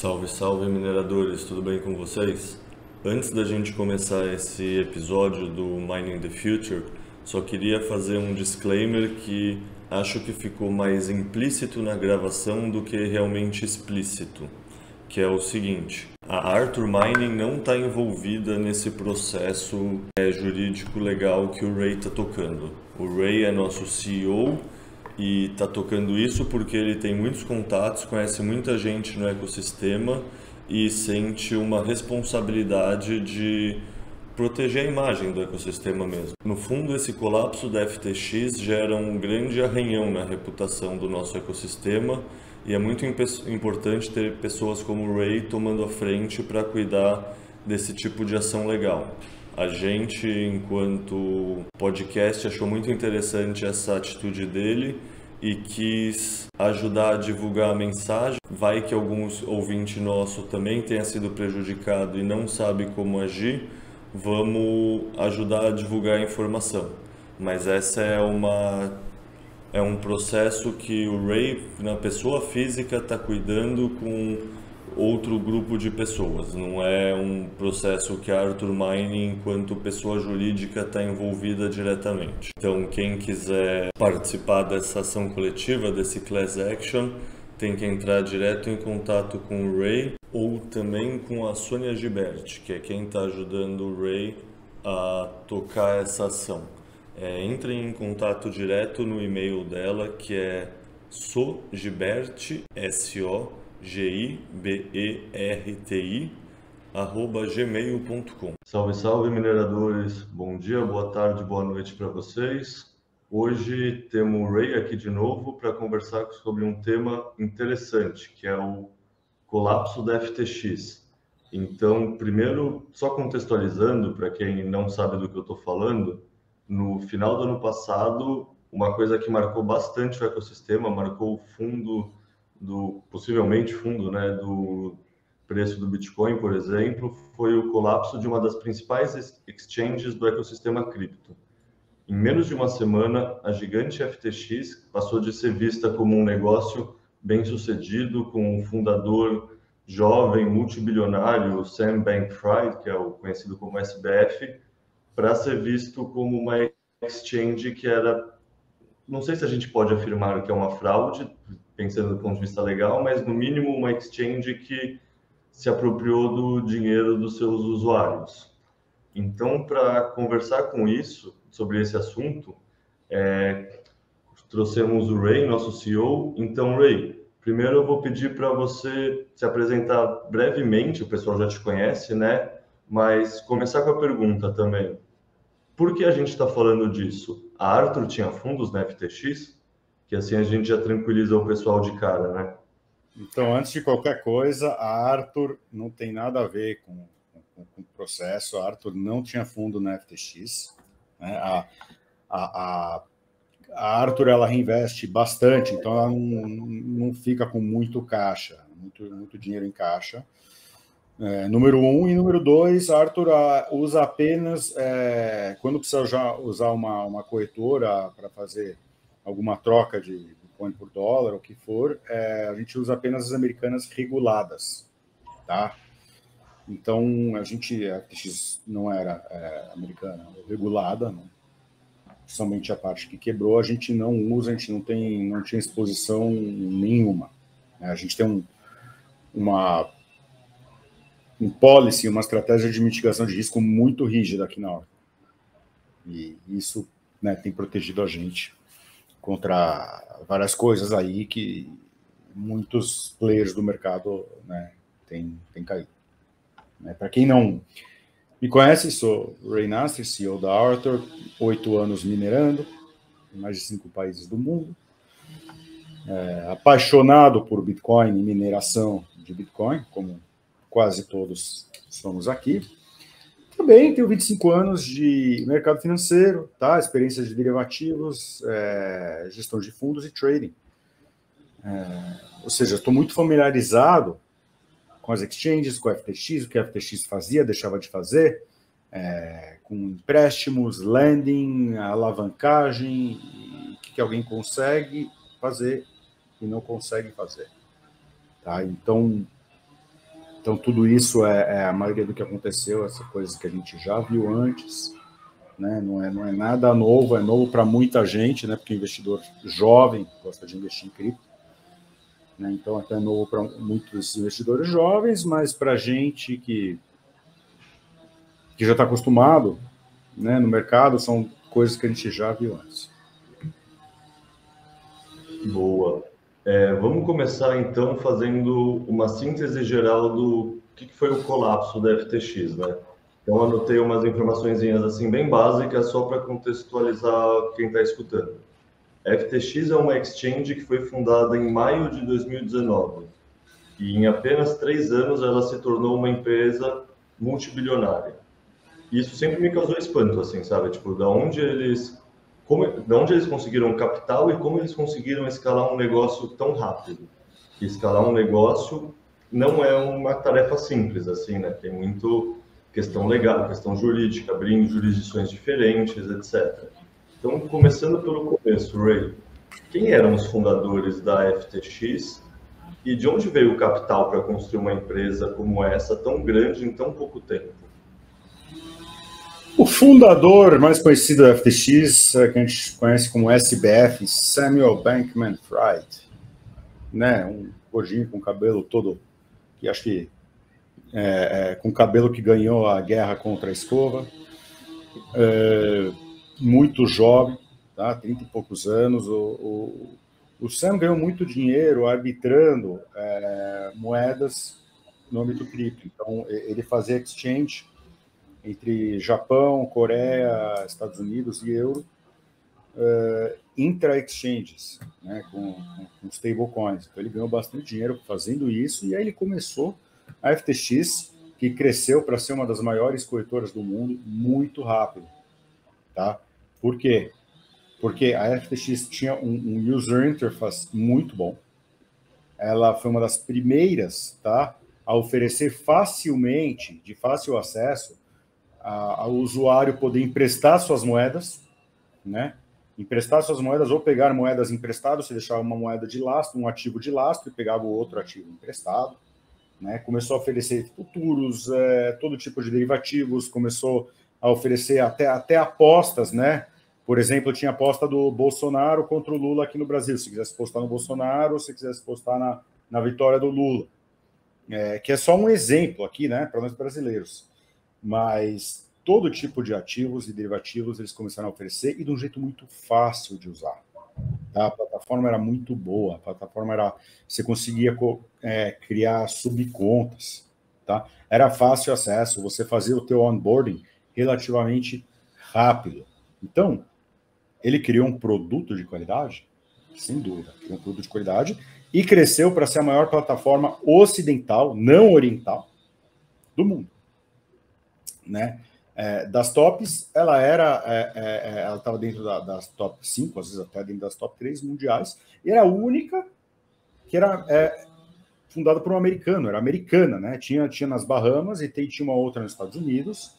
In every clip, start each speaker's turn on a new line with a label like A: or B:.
A: Salve, salve mineradores, tudo bem com vocês? Antes da gente começar esse episódio do Mining the Future, só queria fazer um disclaimer que acho que ficou mais implícito na gravação do que realmente explícito, que é o seguinte: a Arthur Mining não está envolvida nesse processo jurídico legal que o Ray está tocando. O Ray é nosso CEO e está tocando isso porque ele tem muitos contatos, conhece muita gente no ecossistema e sente uma responsabilidade de proteger a imagem do ecossistema mesmo. No fundo, esse colapso da FTX gera um grande arranhão na reputação do nosso ecossistema e é muito importante ter pessoas como o Ray tomando a frente para cuidar desse tipo de ação legal. A gente, enquanto podcast, achou muito interessante essa atitude dele e quis ajudar a divulgar a mensagem. Vai que algum ouvinte nosso também tenha sido prejudicado e não sabe como agir, vamos ajudar a divulgar a informação. Mas essa é um processo que o Ray, na pessoa física, está cuidando com outro grupo de pessoas. Não é um processo que a Arthur Mining, enquanto pessoa jurídica, está envolvida diretamente. Então, quem quiser participar dessa ação coletiva, desse class action, tem que entrar direto em contato com o Ray ou também com a Sônia Gilberti, que é quem está ajudando o Ray a tocar essa ação. Entrem em contato direto no e-mail dela, que é sogiberti, SOGIBERTI, @gmail.com. Salve, salve mineradores, bom dia, boa tarde, boa noite para vocês. Hoje temos o Ray aqui de novo para conversar sobre um tema interessante, que é o colapso da FTX. Então, primeiro, só contextualizando para quem não sabe do que eu estou falando, no final do ano passado, uma coisa que marcou bastante o ecossistema, marcou o fundo possivelmente fundo, né, do preço do Bitcoin, por exemplo, foi o colapso de uma das principais exchanges do ecossistema cripto. Em menos de uma semana, a gigante FTX passou de ser vista como um negócio bem-sucedido, com um fundador jovem, multibilionário, Sam Bankman-Fried, que é o conhecido como SBF, para ser visto como uma exchange que era, não sei se a gente pode afirmar que é uma fraude, pensando do ponto de vista legal, mas no mínimo uma exchange que se apropriou do dinheiro dos seus usuários. Então, para conversar com isso, sobre esse assunto, trouxemos o Ray, nosso CEO. Então, Ray, primeiro eu vou pedir para você se apresentar brevemente, o pessoal já te conhece, né? Mas começar com a pergunta também. Por que a gente está falando disso? A Arthur tinha fundos na FTX? Que assim a gente já tranquiliza o pessoal de cara, né?
B: Então, antes de qualquer coisa, a Arthur não tem nada a ver com o processo. A Arthur não tinha fundo na FTX. Né? A Arthur ela reinveste bastante, então ela não fica com muito caixa, muito dinheiro em caixa. Número 1. E número 2, a Arthur usa apenas quando precisa usar uma corretora para fazer alguma troca de Bitcoin por dólar, ou o que for, a gente usa apenas as americanas reguladas, tá? Então, a FTX não era americana, regulada, né? Somente a parte que quebrou, a gente não usa, a gente não tinha exposição nenhuma. A gente tem um policy, uma estratégia de mitigação de risco muito rígida aqui na hora. E isso, né, tem protegido a gente contra várias coisas aí que muitos players do mercado, né, têm caído. Para quem não me conhece, sou Ray Nasser, CEO da Arthur, 8 anos minerando, em mais de 5 países do mundo. Apaixonado por Bitcoin e mineração de Bitcoin, como quase todos somos aqui. Também tenho 25 anos de mercado financeiro, tá? Experiência de derivativos, gestão de fundos e trading. Ou seja, estou muito familiarizado com as exchanges, com a FTX, o que a FTX fazia, deixava de fazer, com empréstimos, lending, alavancagem, o que alguém consegue fazer e não consegue fazer. Tá? Então, Então, tudo isso é a maioria do que aconteceu, essas coisas que a gente já viu antes, né? Não é nada novo, é novo para muita gente, né? Porque o investidor jovem gosta de investir em cripto, né? Então, até é novo para muitos investidores jovens, mas para a gente que já está acostumado, né, no mercado, são coisas que a gente já viu antes.
A: Boa. Vamos começar, então, fazendo uma síntese geral do que foi o colapso da FTX, né? Então, anotei umas informaçõezinhas assim bem básicas, só para contextualizar quem está escutando. A FTX é uma exchange que foi fundada em maio de 2019 e em apenas 3 anos ela se tornou uma empresa multibilionária. Isso sempre me causou espanto, assim, sabe? Tipo, da onde eles conseguiram capital e como eles conseguiram escalar um negócio tão rápido. E escalar um negócio não é uma tarefa simples, assim, né? Tem muito questão legal, questão jurídica, abrindo jurisdições diferentes, etc. Então, começando pelo começo, Ray, quem eram os fundadores da FTX e de onde veio o capital para construir uma empresa como essa, tão grande em tão pouco tempo?
B: O fundador mais conhecido da FTX, que a gente conhece como SBF, Samuel Bankman-Fried, né? Um gordinho com cabelo todo, que acho que com cabelo que ganhou a guerra contra a escova, muito jovem, tá? 30 e poucos anos. O Sam ganhou muito dinheiro arbitrando moedas no âmbito cripto. Então, ele fazia exchange entre Japão, Coreia, Estados Unidos e euro, intra-exchanges, né, com stablecoins. Então, ele ganhou bastante dinheiro fazendo isso, e aí ele começou a FTX, que cresceu para ser uma das maiores corretoras do mundo muito rápido. Tá? Por quê? Porque a FTX tinha um user interface muito bom. Ela foi uma das primeiras, tá, a oferecer facilmente, de fácil acesso, ao usuário poder emprestar suas moedas, né? Emprestar suas moedas ou pegar moedas emprestadas, você deixava uma moeda de lastro, um ativo de lastro e pegava o outro ativo emprestado, né? Começou a oferecer futuros, todo tipo de derivativos, começou a oferecer até apostas, né? Por exemplo, tinha aposta do Bolsonaro contra o Lula aqui no Brasil. Se quisesse postar no Bolsonaro, ou se quisesse postar na vitória do Lula. Que é só um exemplo aqui, né, para nós brasileiros. Mas todo tipo de ativos e derivativos eles começaram a oferecer, e de um jeito muito fácil de usar. Tá? A plataforma era muito boa, a plataforma era... Você conseguia criar subcontas, tá? Era fácil acesso, você fazia o teu onboarding relativamente rápido. Então, ele criou um produto de qualidade? Sem dúvida, criou um produto de qualidade e cresceu para ser a maior plataforma ocidental, não oriental, do mundo. Né? Das tops, ela estava dentro das top 5, às vezes até dentro das top 3 mundiais, e era a única que era fundada por um americano, era americana, né? Tinha nas Bahamas e tinha uma outra nos Estados Unidos,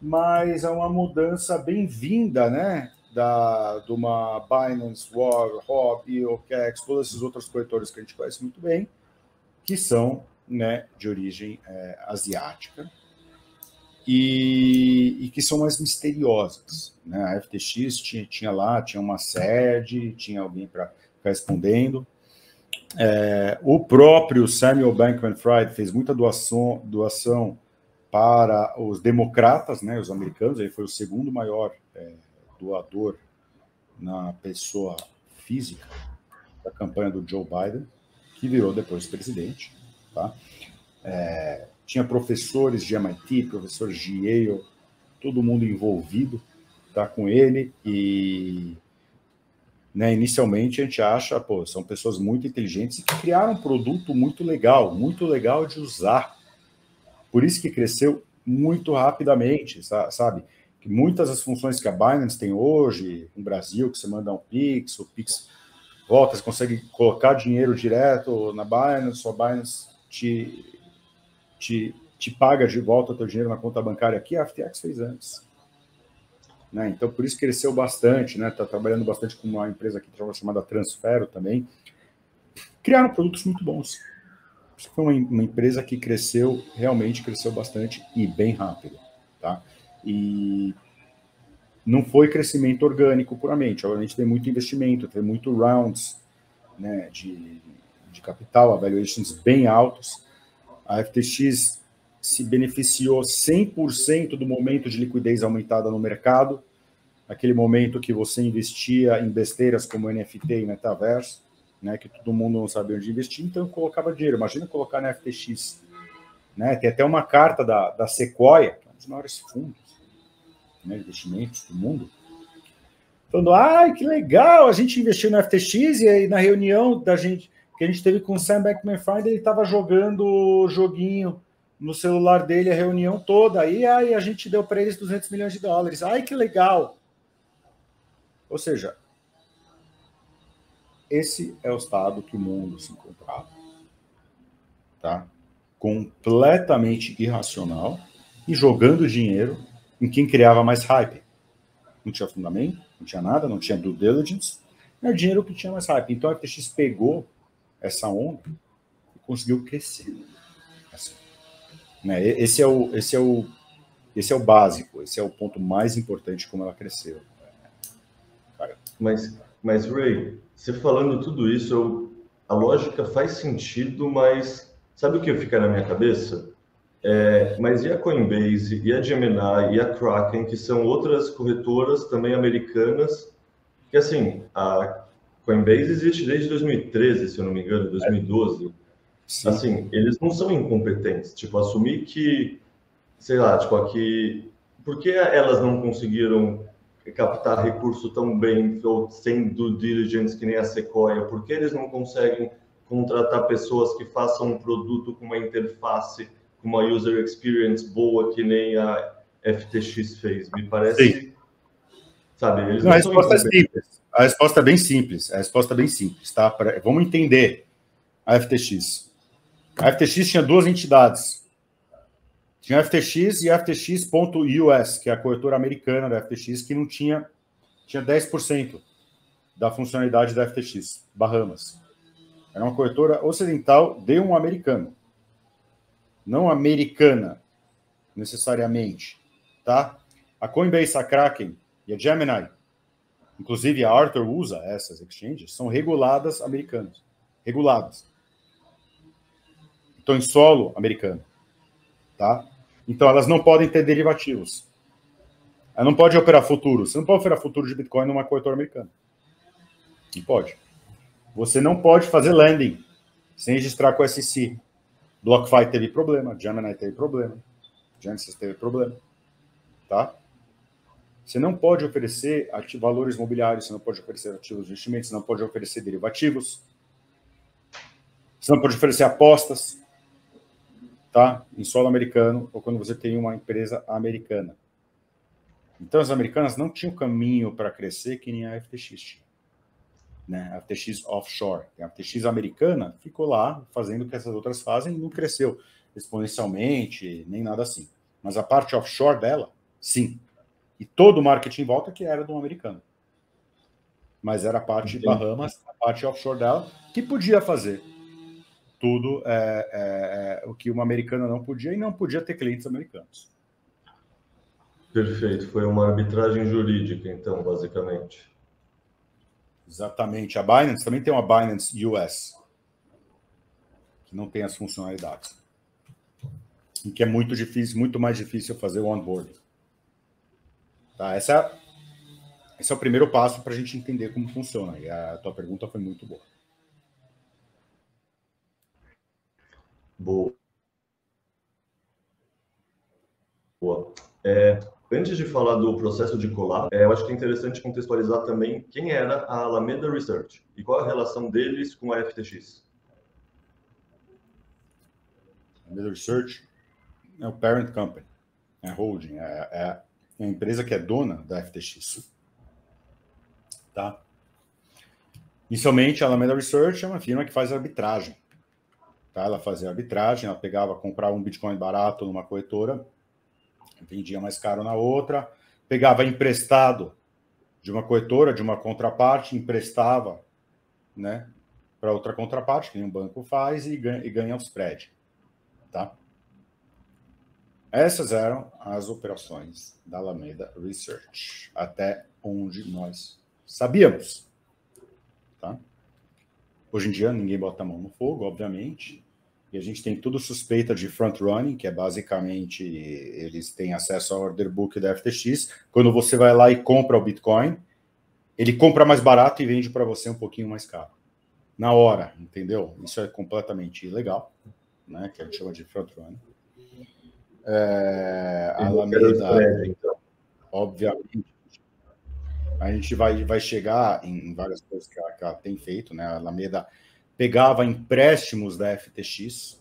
B: mas é uma mudança bem-vinda, né? De uma Binance, Huobi, OKEx, todos esses outros corretores que a gente conhece muito bem, que são, né, de origem asiática, e que são mais misteriosas. Né? A FTX tinha uma sede, tinha alguém para ficar respondendo. O próprio Samuel Bankman-Fried fez muita doação para os democratas, né, os americanos. Ele foi o segundo maior doador na pessoa física da campanha do Joe Biden, que virou depois presidente. Tá? Tinha professores de MIT, professores de Yale, todo mundo envolvido, tá, com ele. E, né, inicialmente a gente acha, são pessoas muito inteligentes e que criaram um produto muito legal de usar. Por isso que cresceu muito rapidamente, sabe? Que muitas das funções que a Binance tem hoje no Brasil, que você manda um Pix, o Pix volta, você consegue colocar dinheiro direto na Binance, a Binance te paga de volta o teu dinheiro na conta bancária aqui, a FTX fez antes. Né? Então, por isso cresceu bastante, né? Está trabalhando bastante com uma empresa aqui chamada Transfero também. Criaram produtos muito bons. Foi uma empresa que cresceu, realmente cresceu bastante e bem rápido, tá? E não foi crescimento orgânico puramente, obviamente tem muito investimento, tem muito rounds, né, de capital, valuations bem altos. A FTX se beneficiou 100% do momento de liquidez aumentada no mercado, aquele momento que você investia em besteiras como NFT e metaverso, né, que todo mundo não sabia onde investir, então eu colocava dinheiro. Imagina colocar na FTX. Né? Tem até uma carta da Sequoia, que é um dos maiores fundos, né, de investimentos do mundo, falando, que legal, a gente investiu no FTX, e aí na reunião da gente, que a gente teve com o Sam Bankman-Fried, ele estava jogando joguinho no celular dele a reunião toda, aí a gente deu para eles 200 milhões de dólares. Que legal! Ou seja, esse é o estado que o mundo se encontrava. Tá? Completamente irracional e jogando dinheiro em quem criava mais hype. Não tinha fundamento, não tinha nada, não tinha due diligence, era o dinheiro que tinha mais hype. Então a FTX pegou essa onda e conseguiu crescer. Assim, né? Esse é o básico, esse é o ponto mais importante como ela cresceu.
A: Mas Ray, você falando tudo isso, a lógica faz sentido, mas sabe o que fica na minha cabeça? Mas e a Coinbase, e a Gemini, e a Kraken, que são outras corretoras também americanas, que assim, a Coinbase existe desde 2013, se eu não me engano, 2012.
B: Sim.
A: Assim, eles não são incompetentes. Tipo, assumir que, sei lá, tipo, aqui... Por que elas não conseguiram captar recurso tão bem, ou sem due diligence que nem a Sequoia? Por que eles não conseguem contratar pessoas que façam um produto com uma interface, com uma user experience boa que nem a FTX fez? Me parece...
B: Sim.
A: Sabe, eles
B: não
A: não
B: a
A: são
B: resposta é
A: incompetentes.
B: simples. A resposta é bem simples. A resposta é bem simples, tá? Vamos entender a FTX. A FTX tinha duas entidades. Tinha a FTX e a FTX.US, que é a corretora americana da FTX, que não tinha 10% da funcionalidade da FTX, Bahamas. Era uma corretora ocidental de um americano. Não americana, necessariamente. Tá? A Coinbase, a Kraken e a Gemini, inclusive a Arthur usa essas exchanges, são reguladas americanas. Reguladas. Estão em solo americano. Tá? Então, elas não podem ter derivativos. Ela não pode operar futuro. Você não pode operar futuro de Bitcoin numa corretora americana. Não pode. Você não pode fazer lending sem registrar com o SEC. BlockFi teve problema, Gemini teve problema, Genesis teve problema. Tá? Você não pode oferecer valores imobiliários, você não pode oferecer ativos de investimento, você não pode oferecer derivativos, você não pode oferecer apostas, tá? Em solo americano ou quando você tem uma empresa americana. Então, as americanas não tinham caminho para crescer que nem a FTX tinha. Né? A FTX offshore. A FTX americana ficou lá fazendo o que essas outras fazem e não cresceu exponencialmente, nem nada assim. Mas a parte offshore dela, sim. E todo o marketing em volta que era do americano. Mas era a parte Bahamas, a parte offshore dela, que podia fazer tudo o que uma americana não podia e não podia ter clientes americanos.
A: Perfeito, foi uma arbitragem jurídica, então, basicamente.
B: Exatamente. A Binance também tem uma Binance US, que não tem as funcionalidades. E que é muito difícil, muito mais difícil fazer o onboarding. Tá? Esse é o primeiro passo para a gente entender como funciona. E a tua pergunta foi muito boa.
A: Boa. Antes de falar do processo de collab, eu acho que é interessante contextualizar também quem era a Alameda Research e qual a relação deles com a FTX.
B: Alameda Research é o parent company, é a holding, é a empresa que é dona da FTX. Tá? Inicialmente, a Alameda Research é uma firma que faz arbitragem. Tá? Ela fazia arbitragem, ela comprava um Bitcoin barato numa corretora, vendia mais caro na outra, pegava emprestado de uma corretora, de uma contraparte, emprestava, né, para outra contraparte, que nenhum banco faz, e ganha o spread. Tá? Essas eram as operações da Alameda Research, até onde nós sabíamos. Tá? Hoje em dia, ninguém bota a mão no fogo, obviamente, e a gente tem tudo suspeita de front-running, que é basicamente, eles têm acesso ao order book da FTX. Quando você vai lá e compra o Bitcoin, ele compra mais barato e vende para você um pouquinho mais caro. Na hora, entendeu? Isso é completamente ilegal, né? Que a gente chama de front-running. A Alameda, então, obviamente, a gente vai chegar em várias coisas que ela tem feito, né? A Alameda pegava empréstimos da FTX,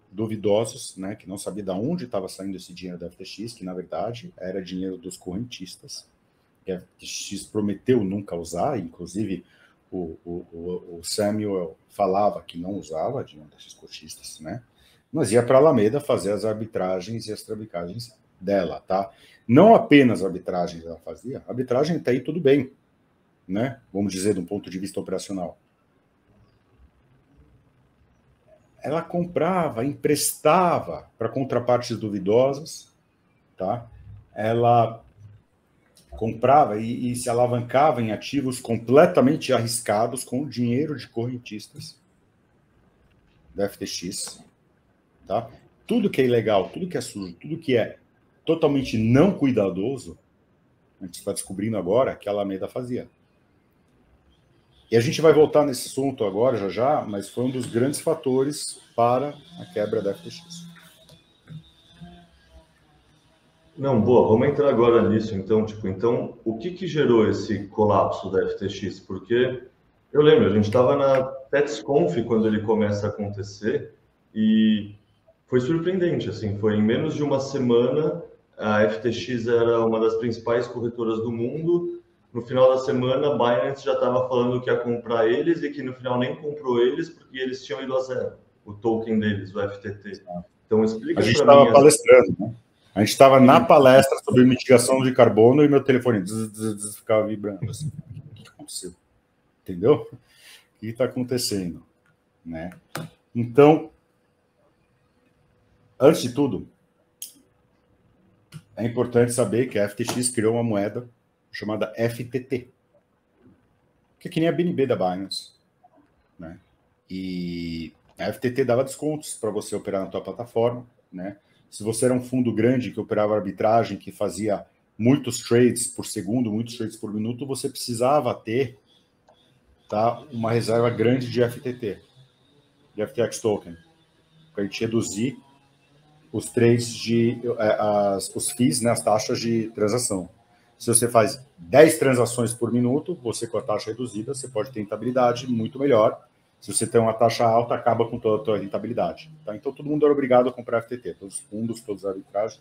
B: duvidosos, né? Que não sabia de onde estava saindo esse dinheiro da FTX, que na verdade era dinheiro dos correntistas, que a FTX prometeu nunca usar, inclusive o Samuel falava que não usava dinheiro desses correntistas, né? Mas ia para a Alameda fazer as arbitragens e as trabicagens dela, tá? Não apenas arbitragens ela fazia, a arbitragem até aí tudo bem, né? Vamos dizer, de um ponto de vista operacional. Ela comprava, emprestava para contrapartes duvidosas, tá? Ela comprava e se alavancava em ativos completamente arriscados com o dinheiro de correntistas da FTX, tá? Tudo que é ilegal, tudo que é sujo, tudo que é totalmente não cuidadoso, a gente está descobrindo agora que a Alameda fazia. E a gente vai voltar nesse assunto agora, já, mas foi um dos grandes fatores para a quebra da FTX.
A: Não, boa, vamos entrar agora nisso, então, então, o que gerou esse colapso da FTX? Porque eu lembro, a gente estava na TEDxConf quando ele começa a acontecer e foi surpreendente, assim, foi em menos de uma semana, a FTX era uma das principais corretoras do mundo, no final da semana, a Binance já estava falando que ia comprar eles e que no final nem comprou eles porque eles tinham ido a zero, o token deles, o FTT. Então, explica para mim...
B: A gente estava palestrando, né? A gente estava na palestra sobre mitigação de carbono e meu telefone ficava vibrando. Assim. O que aconteceu? Entendeu? O que está acontecendo? Né? Então, antes de tudo, é importante saber que a FTX criou uma moeda chamada FTT, que é que nem a BNB da Binance. Né? E a FTT dava descontos para você operar na tua plataforma, né? Se você era um fundo grande que operava arbitragem, que fazia muitos trades por segundo, muitos trades por minuto, você precisava ter, tá, uma reserva grande de FTT, de FTX token, para a gente reduzir os trades os FIIs, né, as taxas de transação. Se você faz 10 transações por minuto, você com a taxa reduzida, você pode ter rentabilidade muito melhor. Se você tem uma taxa alta, acaba com toda a tua rentabilidade. Tá? Então, todo mundo era obrigado a comprar FTT. Todos os fundos, todos os arbitragens,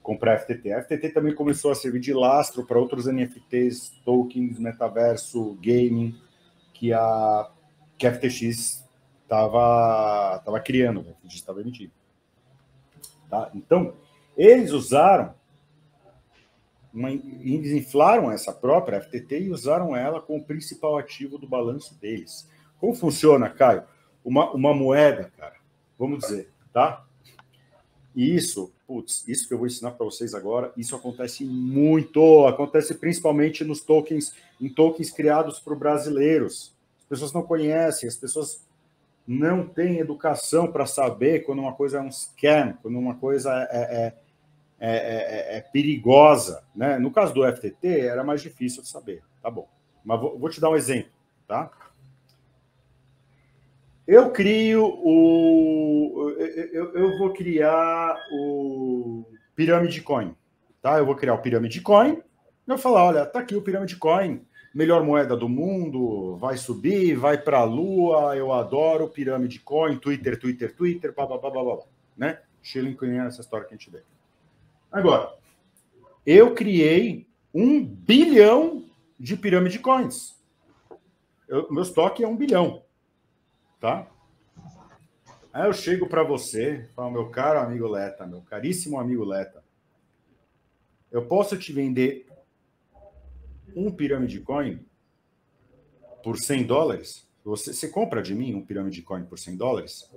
B: comprar FTT. A FTT também começou a servir de lastro para outros NFTs, tokens, metaverso, gaming, que a FTX estava criando, a FTX estava emitindo. Tá? Então, eles usaram, eles inflaram essa própria FTT e usaram ela como principal ativo do balanço deles. Como funciona, Caio? Uma moeda, cara, vamos dizer, tá? E isso que eu vou ensinar para vocês agora, isso acontece muito, acontece principalmente nos tokens, em tokens criados por brasileiros. As pessoas não conhecem, as pessoas não têm educação para saber quando uma coisa é um scam, quando uma coisa é perigosa, né? No caso do FTT, era mais difícil de saber, tá bom. Mas vou te dar um exemplo, tá? Eu vou criar o Pyramid Coin, tá? Eu vou criar o Pyramid Coin. Eu vou falar, olha, tá aqui o Pyramid Coin, melhor moeda do mundo, vai subir, vai para a lua, eu adoro Pyramid Coin, Twitter, blá, blá, blá, blá, blá, né? Shilling Coin, essa história que a gente vê. Agora, eu criei 1 bilhão de Pyramid Coins. Meu estoque é 1 bilhão. Tá? Aí eu chego para você, falo, meu caro amigo Leta, meu caríssimo amigo Leta, eu posso te vender um Pyramid Coin por $100? Você compra de mim um pirâmide coin por $100?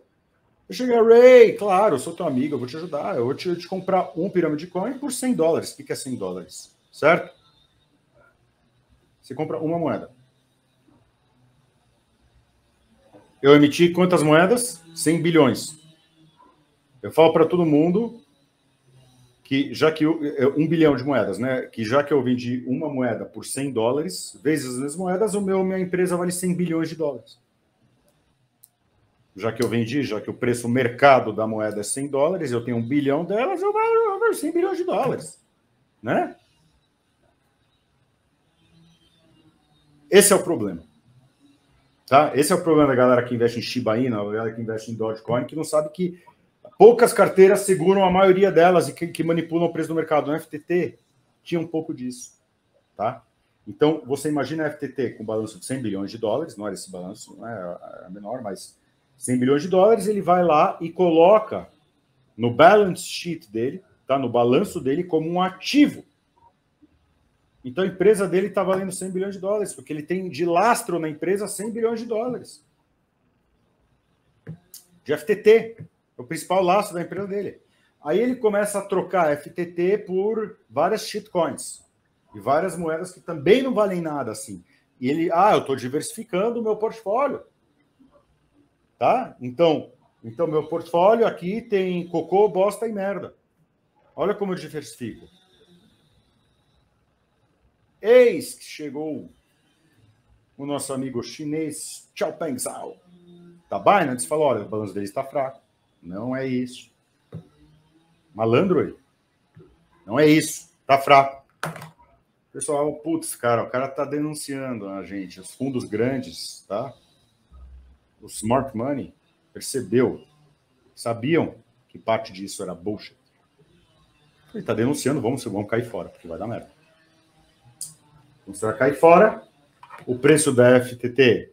B: Eu cheguei, Ray, claro, eu sou teu amigo, eu vou te ajudar. Eu vou te comprar um pirâmide coin por $100. O que é $100? Certo? Você compra uma moeda. Eu emiti quantas moedas? 100 bilhões. Eu falo para todo mundo que já que 1 bilhão de moedas, né? Que já que eu vendi uma moeda por $100 vezes as moedas, minha empresa vale 100 bilhões de dólares. Já que eu vendi, já que o preço mercado da moeda é $100, eu tenho 1 bilhão delas, eu valho 100 bilhões de dólares, né? Esse é o problema. Tá? Esse é o problema da galera que investe em Shiba Inu, da galera que investe em Dogecoin, que não sabe que poucas carteiras seguram a maioria delas e que manipulam o preço do mercado. No FTT tinha um pouco disso. Tá? Então, você imagina a FTT com balanço de 100 bilhões de dólares, não era esse balanço, não é menor, mas 100 bilhões de dólares, ele vai lá e coloca no balance sheet dele, tá? No balanço dele, como um ativo. Então, a empresa dele está valendo 100 bilhões de dólares, porque ele tem de lastro na empresa 100 bilhões de dólares. De FTT, o principal lastro da empresa dele. Aí ele começa a trocar FTT por várias shitcoins e várias moedas que também não valem nada assim. E ele, eu estou diversificando o meu portfólio. Tá? Então, meu portfólio aqui tem cocô, bosta e merda. Olha como eu diversifico. Eis que chegou o nosso amigo chinês Xiaopeng Zhao da Binance, falou, olha, o balanço dele está fraco. Não é isso. Malandro aí. Não é isso. Está fraco. Pessoal, putz, cara, o cara está denunciando a gente. Os fundos grandes, tá? O smart money percebeu. Sabiam que parte disso era bullshit. Ele está denunciando, vamos cair fora, porque vai dar merda. Então, você vai cair fora. O preço da FTT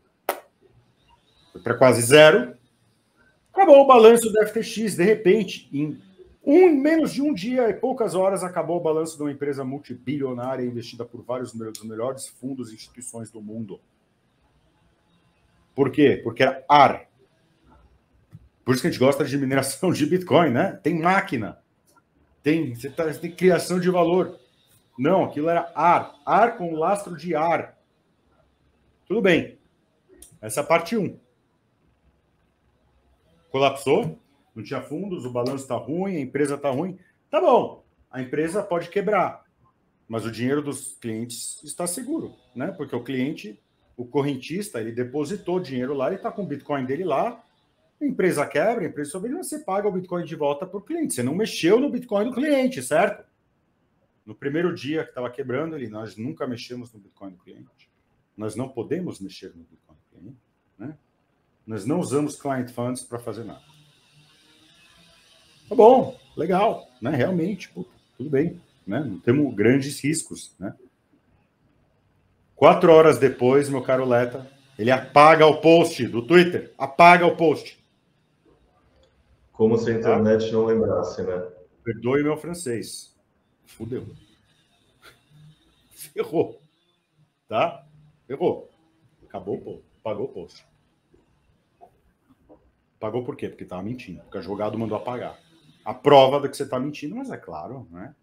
B: foi para quase zero. Acabou o balanço da FTX. De repente, em menos de um dia e poucas horas, acabou o balanço de uma empresa multibilionária investida por vários dos melhores fundos e instituições do mundo. Por quê? Porque era AR. Por isso que a gente gosta de mineração de Bitcoin, né? Tem máquina. Tem criação de valor. Não, aquilo era AR. AR com lastro de AR. Tudo bem. Essa é a parte 1. Colapsou, não tinha fundos, o balanço está ruim, a empresa está ruim. Tá bom, a empresa pode quebrar, mas o dinheiro dos clientes está seguro, né? Porque o cliente, o correntista, ele depositou dinheiro lá, ele está com o Bitcoin dele lá, a empresa quebra, a empresa sobrevive, você paga o Bitcoin de volta para o cliente. Você não mexeu no Bitcoin do cliente, certo? No primeiro dia que estava quebrando, nós nunca mexemos no Bitcoin do cliente. Nós não podemos mexer no Bitcoin do cliente, né? Nós não usamos client funds para fazer nada. Tá bom, legal, né? Realmente, tudo bem, né? Não temos grandes riscos, né? 4 horas depois, meu caro Leta, ele apaga o post do Twitter, apaga o post.
A: Como se a internet não lembrasse, né?
B: Perdoe meu francês. Fudeu. Ferrou. Tá? Ferrou. Acabou o post. Apagou o post. Pagou por quê? Porque estava mentindo. Porque o advogado mandou apagar. A prova de que você está mentindo, mas é claro, né?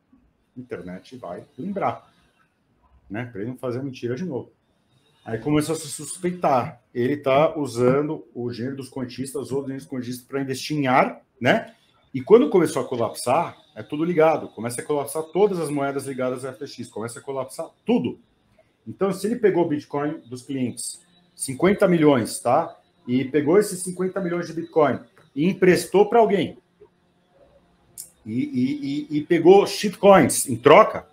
B: A internet vai lembrar. Né? Para ele não fazer mentira de novo. Aí começou a se suspeitar. Ele está usando o dinheiro dos correntistas, os outros dinheiros dos correntistas para investir em AR, né? E quando começou a colapsar, é tudo ligado. Começa a colapsar todas as moedas ligadas à FTX. Começa a colapsar tudo. Então, se ele pegou o Bitcoin dos clientes, 50 milhões, tá? E pegou esses 50 milhões de Bitcoin e emprestou para alguém. E pegou shitcoins em troca,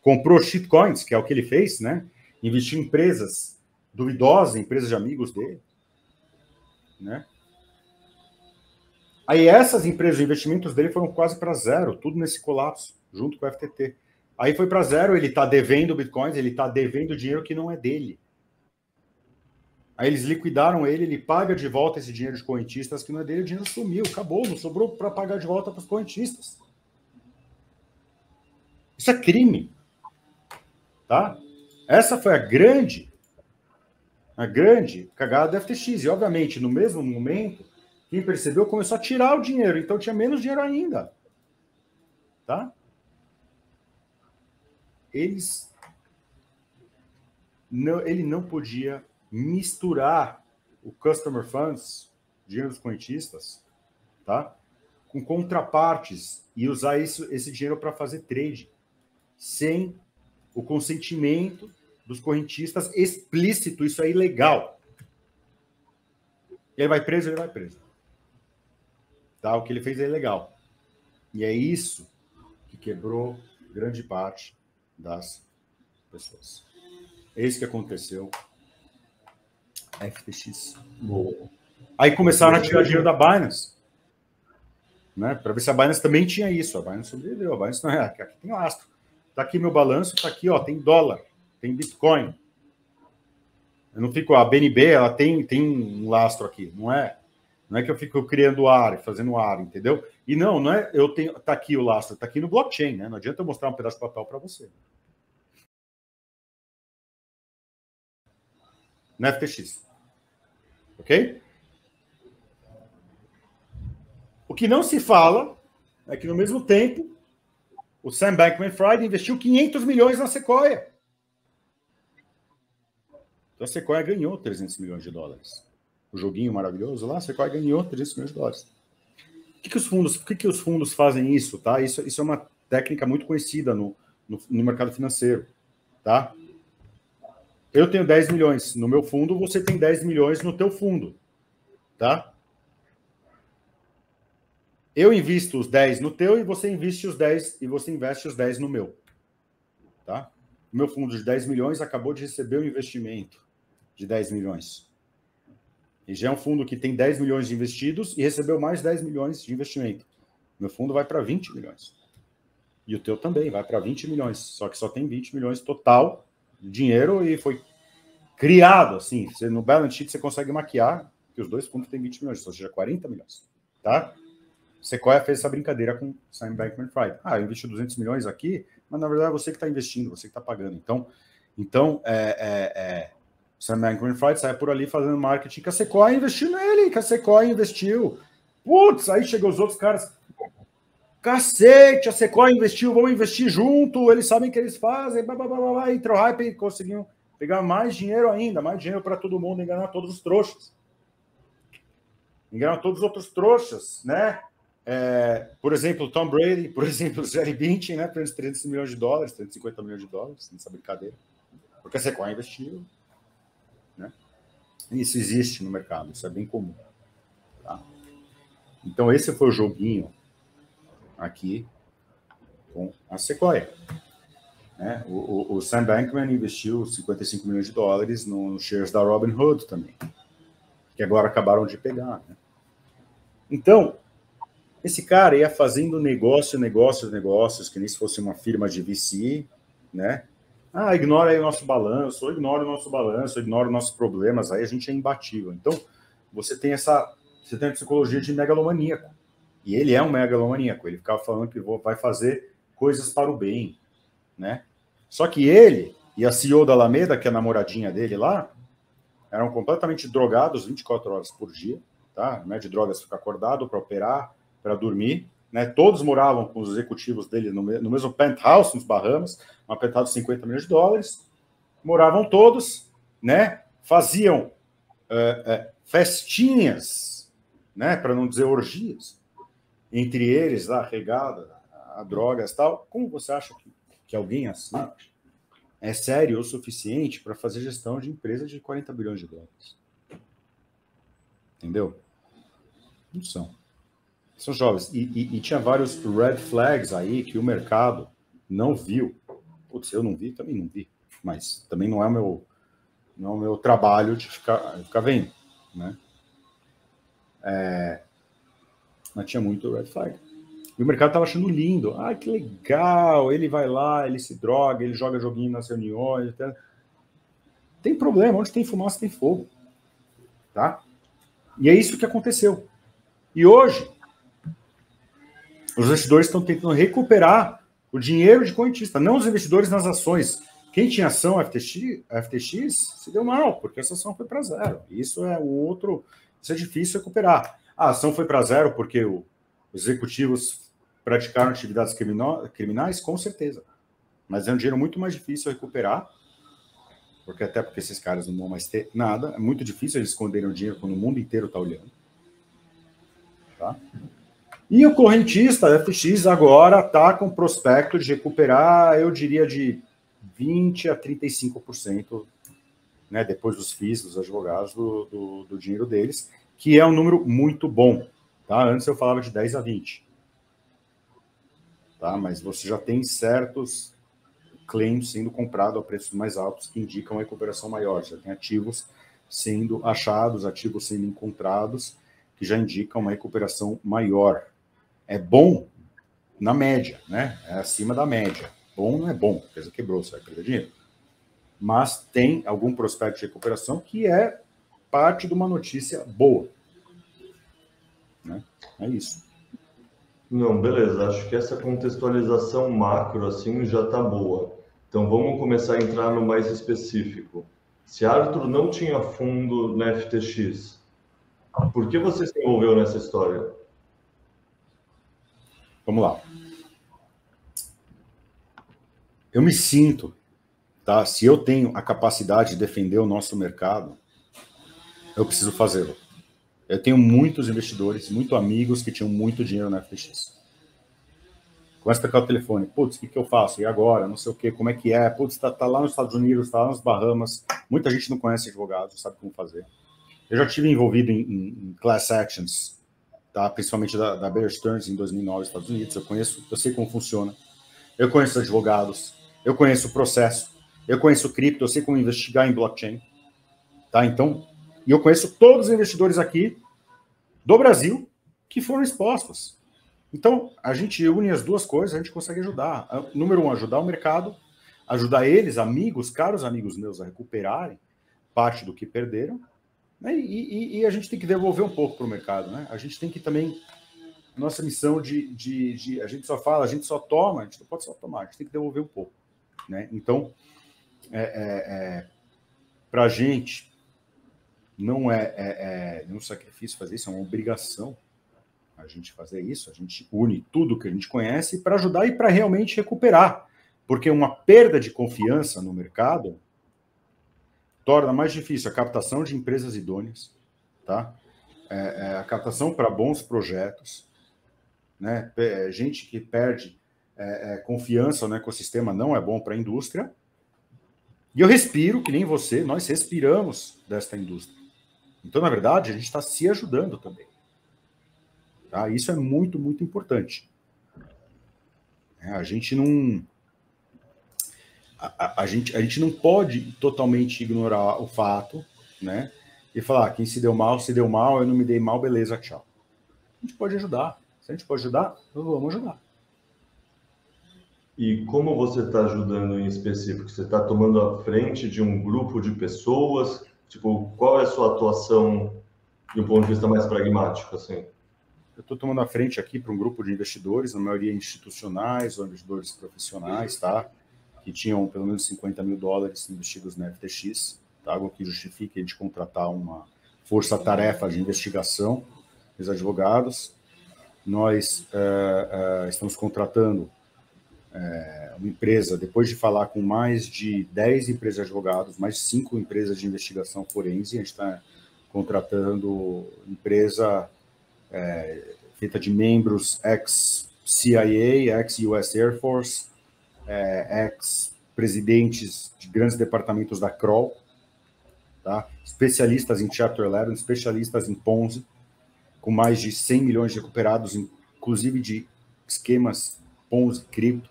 B: comprou shitcoins, que é o que ele fez, né? Investiu em empresas duvidosas, empresas de amigos dele, né? Aí essas empresas de investimentos dele foram quase para zero, tudo nesse colapso, junto com o FTT. Aí foi para zero, ele está devendo bitcoins, ele está devendo dinheiro que não é dele. Aí eles liquidaram ele paga de volta esse dinheiro de correntistas que não é dele, o dinheiro sumiu, acabou, não sobrou para pagar de volta para os correntistas. Isso é crime. Tá? Essa foi a grande A grande cagada da FTX. E, obviamente, no mesmo momento, quem percebeu começou a tirar o dinheiro. Então, tinha menos dinheiro ainda. Tá? Ele não podia misturar o customer funds, dinheiro dos correntistas, tá? Com contrapartes e usar esse dinheiro para fazer trade, sem o consentimento dos correntistas explícito. Isso é ilegal. Ele vai preso, Tá? O que ele fez é ilegal. E é isso que quebrou grande parte das pessoas. É isso que aconteceu. FTX. Aí começaram a tirar dinheiro da Binance, né? Para ver se a Binance também tinha isso. A Binance sobreviveu. A Binance não é. Aqui tem lastro. Tá aqui meu balanço, tá aqui, ó, tem dólar, tem Bitcoin. Eu não fico, a BNB, ela tem um lastro aqui, não é que eu fico criando ar, fazendo ar, entendeu? E não é, tá aqui o lastro, tá aqui no blockchain, né? Não adianta eu mostrar um pedaço de papel para você. Na FTX. Ok? O que não se fala é que, no mesmo tempo, o Sam Bankman-Fried investiu 500 milhões na Sequoia. Então, a Sequoia ganhou 300 milhões de dólares. O joguinho maravilhoso lá, a Sequoia ganhou 300 milhões de dólares. Por que os fundos fazem isso? Tá? Isso é uma técnica muito conhecida no mercado financeiro. Tá? Eu tenho 10 milhões no meu fundo, você tem 10 milhões no teu fundo. Tá? Eu invisto os 10 no teu e você investe os 10 no meu. Tá? O meu fundo de 10 milhões acabou de receber um investimento de 10 milhões. E já é um fundo que tem 10 milhões de investidos e recebeu mais 10 milhões de investimento. Meu fundo vai para 20 milhões. E o teu também vai para 20 milhões. Só que só tem 20 milhões total de dinheiro e foi criado assim. No balance sheet você consegue maquiar que os dois fundos têm 20 milhões, ou seja, 40 milhões. Tá? Sequoia fez essa brincadeira com Sam Bankman-Fried. Eu investi 200 milhões aqui, mas na verdade é você que está investindo, você que está pagando. Então Sam Bankman-Fried sai por ali fazendo marketing que a Sequoia investiu nele, que a Sequoia investiu. Putz, aí chegam os outros caras. Cacete, a Sequoia investiu, vamos investir junto, eles sabem o que eles fazem, blá, blá, blá, blá, entrou hype e conseguiam pegar mais dinheiro ainda, mais dinheiro para todo mundo, enganar todos os trouxas. Enganar todos os outros trouxas, né? Por exemplo, Tom Brady, por exemplo, o Jerry Bintin, né? 300 milhões de dólares, 350 milhões de dólares nessa brincadeira. Porque a Sequoia investiu. Né? Isso existe no mercado, isso é bem comum. Tá? Então, esse foi o joguinho aqui com a Sequoia. Né? O Sam Bankman investiu 55 milhões de dólares nos shares da Robinhood também, que agora acabaram de pegar. Né? Então, esse cara ia fazendo negócios, que nem se fosse uma firma de VC, né? Ignora aí o nosso balanço, ou ignora o nosso balanço, ignora os nossos problemas, aí a gente é imbatível. Então, você tem a psicologia de megalomaníaco. E ele é um megalomaníaco, ele ficava falando que vai fazer coisas para o bem, né? Só que ele e a CEO da Alameda, que é a namoradinha dele lá, eram completamente drogados 24 horas por dia, tá? Não é de drogas ficar acordado para operar, para dormir, né? Todos moravam com os executivos dele no mesmo penthouse, nos Bahamas, uma penthouse de 50 milhões de dólares, moravam todos, né? Faziam festinhas, né? Para não dizer orgias, entre eles, lá, regada a drogas e tal. Como você acha que alguém assim é sério o suficiente para fazer gestão de empresa de 40 bilhões de dólares? Entendeu? Não são. São jovens. E tinha vários red flags aí que o mercado não viu. Putz, eu não vi, também não vi. Mas também não é o meu trabalho de ficar vendo. Né? Mas tinha muito red flag. E o mercado estava achando lindo. Que legal. Ele vai lá, ele se droga, ele joga joguinho nas reuniões. Tá? Tem problema. Onde tem fumaça, tem fogo. Tá? E é isso que aconteceu. E hoje, os investidores estão tentando recuperar o dinheiro de correntista, não os investidores nas ações. Quem tinha ação FTX se deu mal, porque essa ação foi para zero. Isso é isso é difícil recuperar. A ação foi para zero porque os executivos praticaram atividades criminais, com certeza. Mas é um dinheiro muito mais difícil recuperar, porque esses caras não vão mais ter nada. É muito difícil eles esconderem o dinheiro quando o mundo inteiro está olhando. Tá? E o correntista, a FTX, agora está com prospecto de recuperar, eu diria, de 20% a 35%, né, depois dos FIIs, dos advogados, do dinheiro deles, que é um número muito bom. Tá? Antes eu falava de 10% a 20%. Tá? Mas você já tem certos claims sendo comprados a preços mais altos que indicam uma recuperação maior. Já tem ativos sendo achados, ativos sendo encontrados, que já indicam uma recuperação maior. É bom na média, né? É acima da média. Bom não é bom, a empresa quebrou, você vai perder dinheiro. Mas tem algum prospecto de recuperação que é parte de uma notícia boa. Né? É isso.
A: Não, beleza. Acho que essa contextualização macro assim já está boa. Então vamos começar a entrar no mais específico. Se Arthur não tinha fundo na FTX, por que você se envolveu nessa história?
B: Vamos lá. Eu me sinto, tá? Se eu tenho a capacidade de defender o nosso mercado, eu preciso fazê-lo. Eu tenho muitos investidores, muitos amigos que tinham muito dinheiro na FTX. Começa a tocar o telefone. Putz, o que eu faço? E agora? Não sei o quê, como é que é? Putz, tá lá nos Estados Unidos, tá lá nas Bahamas. Muita gente não conhece advogados, não sabe como fazer. Eu já estive envolvido em class actions, tá? Principalmente da Bear Stearns em 2009 nos Estados Unidos. Eu sei como funciona. Eu conheço advogados, eu conheço o processo, eu conheço cripto, eu sei como investigar em blockchain. Tá? Então, e eu conheço todos os investidores aqui do Brasil que foram expostos. Então, a gente une as duas coisas, a gente consegue ajudar. Número um, ajudar o mercado, ajudar eles, amigos, caros amigos meus, a recuperarem parte do que perderam, né? E a gente tem que devolver um pouco para o mercado. Né? A gente tem que também... Nossa missão a gente só fala, a gente só toma, a gente não pode só tomar, a gente tem que devolver um pouco. Né? Então, para a gente, não é um sacrifício fazer isso, é uma obrigação a gente fazer isso, a gente une tudo que a gente conhece para ajudar e para realmente recuperar, porque uma perda de confiança no mercado torna mais difícil a captação de empresas idôneas, tá? A captação para bons projetos, né? Gente que perde confiança no ecossistema não é bom para a indústria, e eu respiro, que nem você, nós respiramos desta indústria. Então, na verdade, a gente está se ajudando também. Tá? Isso é muito, muito importante. A gente não... A gente não pode totalmente ignorar o fato, né? E falar, quem se deu mal, eu não me dei mal, beleza, tchau. A gente pode ajudar. Se a gente pode ajudar, vamos ajudar.
A: E como você está ajudando em específico? Você está tomando a frente de um grupo de pessoas? Tipo, qual é a sua atuação de um ponto de vista mais pragmático, assim?
B: Eu estou tomando a frente aqui para um grupo de investidores, na maioria institucionais ou investidores profissionais, tá? Que tinham pelo menos $50 mil investidos na FTX, tá? Algo que justifique a gente contratar uma força-tarefa de investigação dos advogados. Nós estamos contratando uma empresa, depois de falar com mais de 10 empresas de advogados, mais de 5 empresas de investigação forense, a gente está contratando empresa feita de membros ex-CIA, ex-US Air Force, ex-presidentes de grandes departamentos da Kroll, tá? Especialistas em Chapter 11, especialistas em Ponzi, com mais de 100 milhões recuperados, inclusive de esquemas Ponzi, cripto.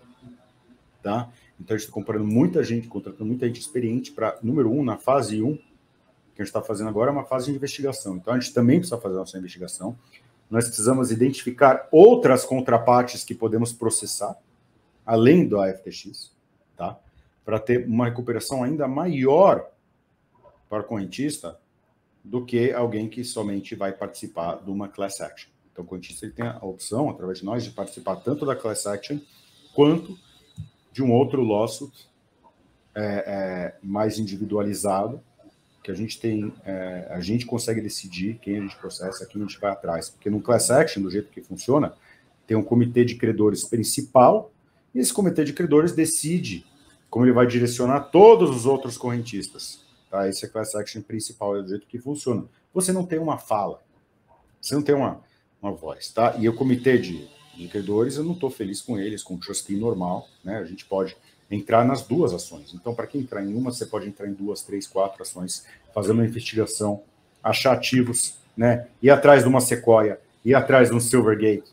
B: Tá? Então, a gente está contratando muita gente experiente para, número um, na fase 1, que a gente está fazendo agora, é uma fase de investigação. Então, a gente também precisa fazer a nossa investigação. Nós precisamos identificar outras contrapartes que podemos processar, além do FTX, tá? Para ter uma recuperação ainda maior para o correntista do que alguém que somente vai participar de uma class action. Então, o correntista ele tem a opção, através de nós, de participar tanto da class action quanto de um outro lawsuit mais individualizado, que a gente consegue decidir quem a gente processa, quem a gente vai atrás. Porque no class action, do jeito que funciona, tem um comitê de credores principal, e esse comitê de credores decide como ele vai direcionar todos os outros correntistas. Tá? Esse é a class action principal, é do jeito que funciona. Você não tem uma fala, você não tem uma voz. Tá? E o comitê de credores, eu não estou feliz com eles, com o trustee normal, né? A gente pode entrar nas duas ações. Então, para quem entrar em uma, você pode entrar em 2, 3, 4 ações, fazer uma investigação, achar ativos, né? Ir atrás de uma Sequoia, ir atrás de um Silvergate,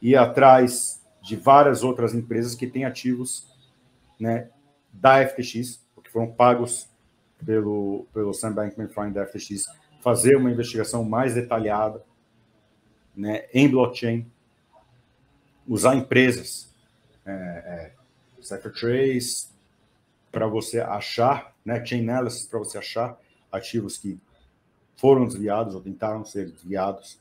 B: ir atrás de várias outras empresas que têm ativos, né, da FTX, que foram pagos pelo Sam Bankman-Fried da FTX, fazer uma investigação mais detalhada, né, em blockchain, usar empresas, CipherTrace, para você achar, né, Chain Analysis, para você achar ativos que foram desviados ou tentaram ser desviados.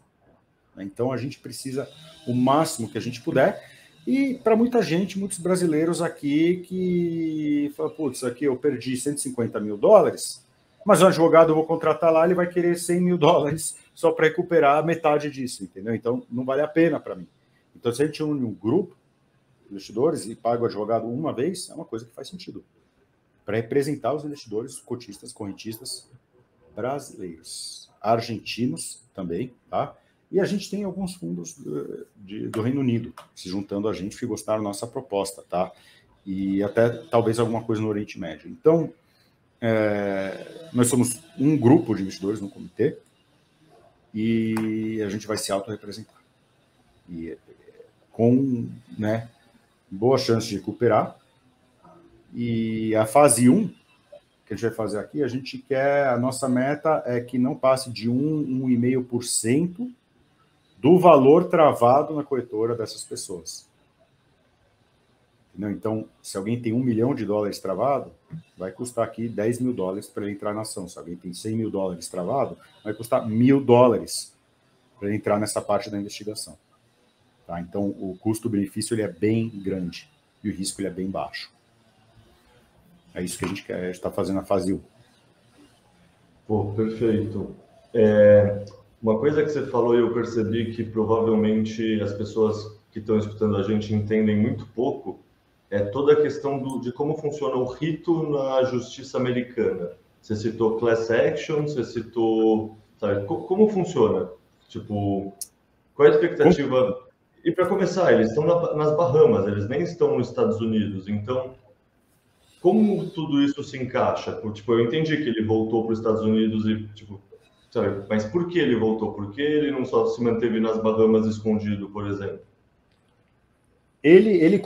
B: Então, a gente precisa o máximo que a gente puder. E para muita gente, muitos brasileiros aqui que falam, putz, aqui eu perdi $150 mil, mas o advogado eu vou contratar lá, ele vai querer $100 mil só para recuperar metade disso, entendeu? Então, não vale a pena para mim. Então, se a gente une um grupo de investidores e paga o advogado uma vez, é uma coisa que faz sentido. Para representar os investidores, cotistas, correntistas brasileiros, argentinos também, tá? E a gente tem alguns fundos do Reino Unido se juntando a gente que gostaram da nossa proposta, tá? E até talvez alguma coisa no Oriente Médio. Então, nós somos um grupo de investidores no comitê e a gente vai se autorrepresentar. E com, né, boa chance de recuperar. E a fase 1, que a gente vai fazer aqui, a nossa meta é que não passe de 1,5% do valor travado na corretora dessas pessoas. Entendeu? Então, se alguém tem $1 milhão travado, vai custar aqui $10 mil para ele entrar na ação. Se alguém tem $100 mil travado, vai custar $1.000 para ele entrar nessa parte da investigação. Tá? Então, o custo-benefício ele é bem grande e o risco ele é bem baixo. É isso que a gente está fazendo na fase 1.
A: Pô, perfeito. Uma coisa que você falou e eu percebi que provavelmente as pessoas que estão escutando a gente entendem muito pouco é toda a questão de como funciona o rito na justiça americana. Você citou class action, você citou... Sabe, como funciona? Tipo, qual é a expectativa? E para começar, eles estão nas Bahamas, eles nem estão nos Estados Unidos, então... Como tudo isso se encaixa? Tipo, eu entendi que ele voltou para os Estados Unidos e, tipo, sabe, mas por que ele voltou? Por que ele não só se manteve nas Bahamas escondido, por exemplo?
B: Ele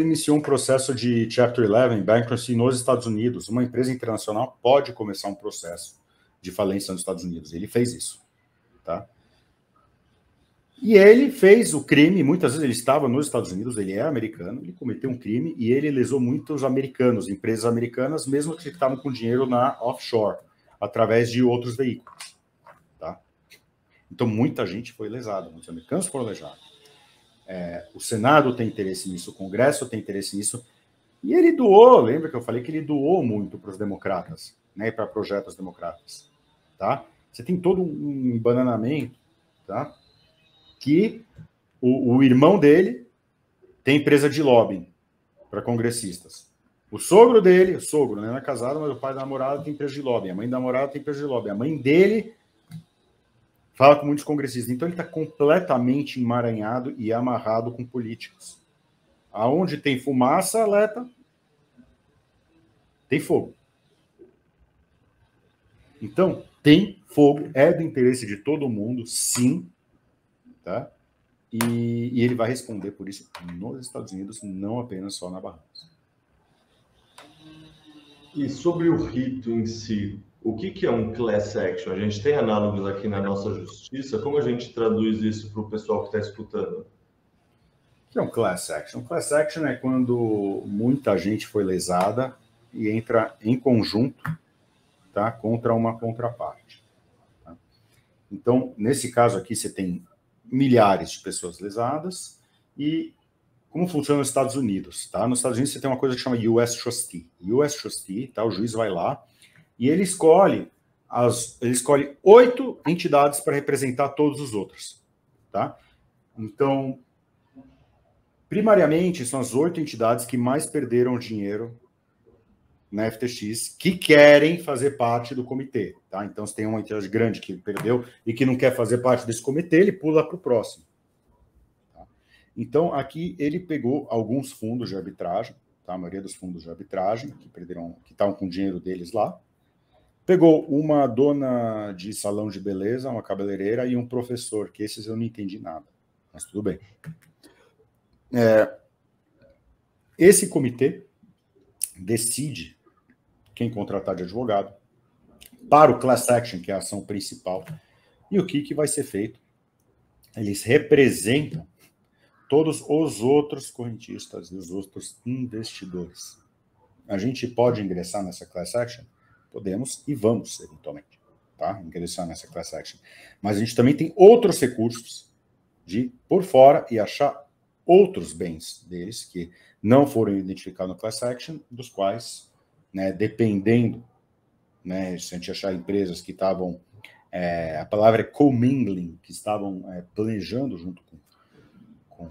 B: iniciou um processo de Chapter 11, bankruptcy, nos Estados Unidos. Uma empresa internacional pode começar um processo de falência nos Estados Unidos. Ele fez isso, tá? E ele fez o crime, muitas vezes ele estava nos Estados Unidos, ele é americano, ele cometeu um crime e ele lesou muitos americanos, empresas americanas, mesmo que estavam com dinheiro na offshore, através de outros veículos. Tá? Então, muita gente foi lesada, muitos americanos foram lesados. O Senado tem interesse nisso, o Congresso tem interesse nisso, e ele doou, lembra que eu falei que ele doou muito para os democratas, né, para projetos democratas. Tá? Você tem todo um embananamento, tá? Que o irmão dele tem empresa de lobbying para congressistas. O sogro dele, o sogro, né, não é casado, mas o pai da namorada tem empresa de lobbying. A mãe da namorada tem empresa de lobbying. A mãe dele fala com muitos congressistas. Então ele está completamente emaranhado e amarrado com políticos. Aonde tem fumaça, Leta, tem fogo. Então, tem fogo, é do interesse de todo mundo, sim, tá? E ele vai responder por isso nos Estados Unidos, não apenas só na Bahamas.
A: E sobre o rito em si, o que é um class action? A gente tem análogos aqui na nossa justiça, como a gente traduz isso para o pessoal que está escutando?
B: O que é um class action? Um class action é quando muita gente foi lesada e entra em conjunto, tá, contra uma contraparte. Tá? Então, nesse caso aqui, você tem milhares de pessoas lesadas e como funciona nos Estados Unidos, tá? Nos Estados Unidos você tem uma coisa que chama US Trustee. US Trustee, tá? O juiz vai lá e ele escolhe 8 entidades para representar todos os outros, tá? Então, primariamente, são as 8 entidades que mais perderam dinheiro na FTX, que querem fazer parte do comitê, tá? Então, se tem uma entidade grande que perdeu e que não quer fazer parte desse comitê, ele pula para o próximo. Tá? Então, aqui ele pegou alguns fundos de arbitragem, tá? A maioria dos fundos de arbitragem que perderam, que estavam com o dinheiro deles lá, pegou uma dona de salão de beleza, uma cabeleireira e um professor, que esses eu não entendi nada, mas tudo bem. Esse comitê decide quem contratar de advogado para o class action, que é a ação principal, e o que vai ser feito. Eles representam todos os outros correntistas e os outros investidores. A gente pode ingressar nessa class action? Podemos e vamos, eventualmente, tá? Ingressar nessa class action. Mas a gente também tem outros recursos de ir por fora e achar outros bens deles que não foram identificados no class action, dos quais, né, dependendo, né, se a gente achar empresas que estavam, a palavra é commingling, que estavam planejando junto com